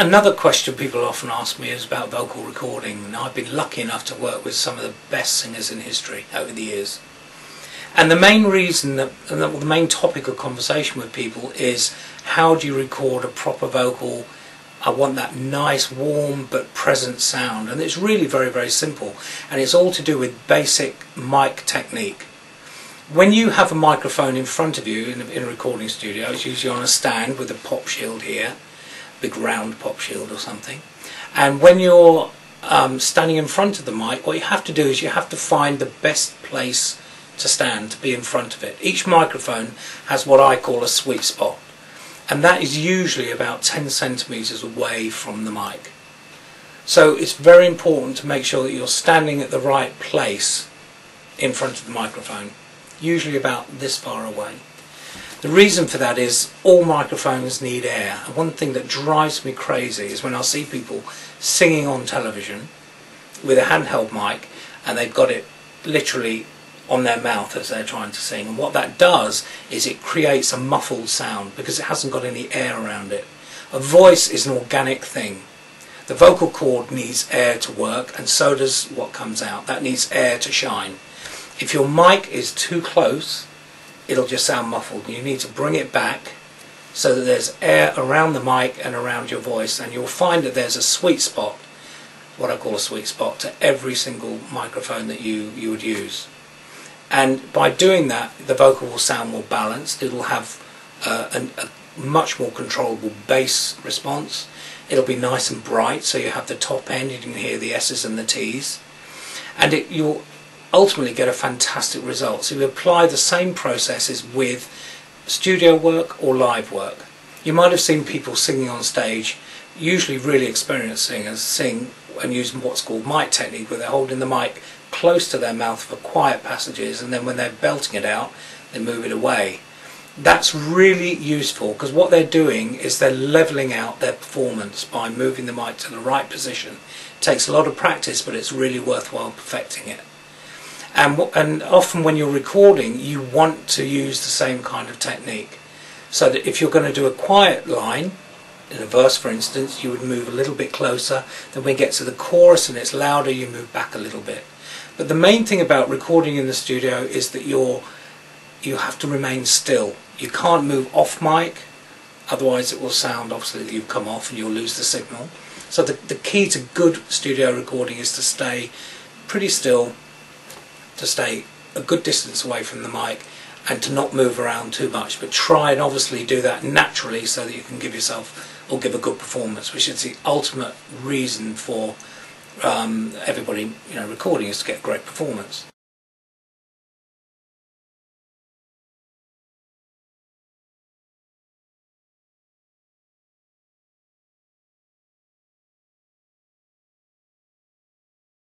Another question people often ask me is about vocal recording. Now, I've been lucky enough to work with some of the best singers in history over the years. And the main reason, the main topic of conversation with people is, how do you record a proper vocal? I want that nice, warm but present sound. And it's really very, very simple. And it's all to do with basic mic technique. When you have a microphone in front of you in a recording studio, it's usually on a stand with a pop shield here, big round pop shield or something. And when you're standing in front of the mic, what you have to do is you have to find the best place to stand, to be in front of it. Each microphone has what I call a sweet spot, and that is usually about 10 centimeters away from the mic. So it's very important to make sure that you're standing at the right place in front of the microphone, usually about this far away. The reason for that is all microphones need air, and one thing that drives me crazy is when I see people singing on television with a handheld mic and they've got it literally on their mouth as they're trying to sing, and what that does is it creates a muffled sound because it hasn't got any air around it. A voice is an organic thing. The vocal cord needs air to work, and so does what comes out. That needs air to shine. If your mic is too close, it'll just sound muffled. You need to bring it back so that there's air around the mic and around your voice, and you'll find that there's a sweet spot, what I call a sweet spot, to every single microphone that you would use. And by doing that, the vocal will sound more balanced. It'll have a much more controllable bass response. It'll be nice and bright, so you have the top end, you can hear the S's and the T's, and you'll ultimately get a fantastic result. So you apply the same processes with studio work or live work. You might have seen people singing on stage, usually really experienced singers, sing and use what's called mic technique, where they're holding the mic close to their mouth for quiet passages, and then when they're belting it out, they move it away. That's really useful because what they're doing is they're leveling out their performance by moving the mic to the right position. It takes a lot of practice, but it's really worthwhile perfecting it. And often when you're recording, you want to use the same kind of technique. So that if you're going to do a quiet line, in a verse for instance, you would move a little bit closer. Then when you get to the chorus and it's louder, you move back a little bit. But the main thing about recording in the studio is that you have to remain still. You can't move off mic, otherwise it will sound obviously that you've come off and you'll lose the signal. So the key to good studio recording is to stay pretty still, to stay a good distance away from the mic, and to not move around too much, but try and obviously do that naturally so that you can give yourself, or give a good performance, which is the ultimate reason for everybody recording, is to get a great performance.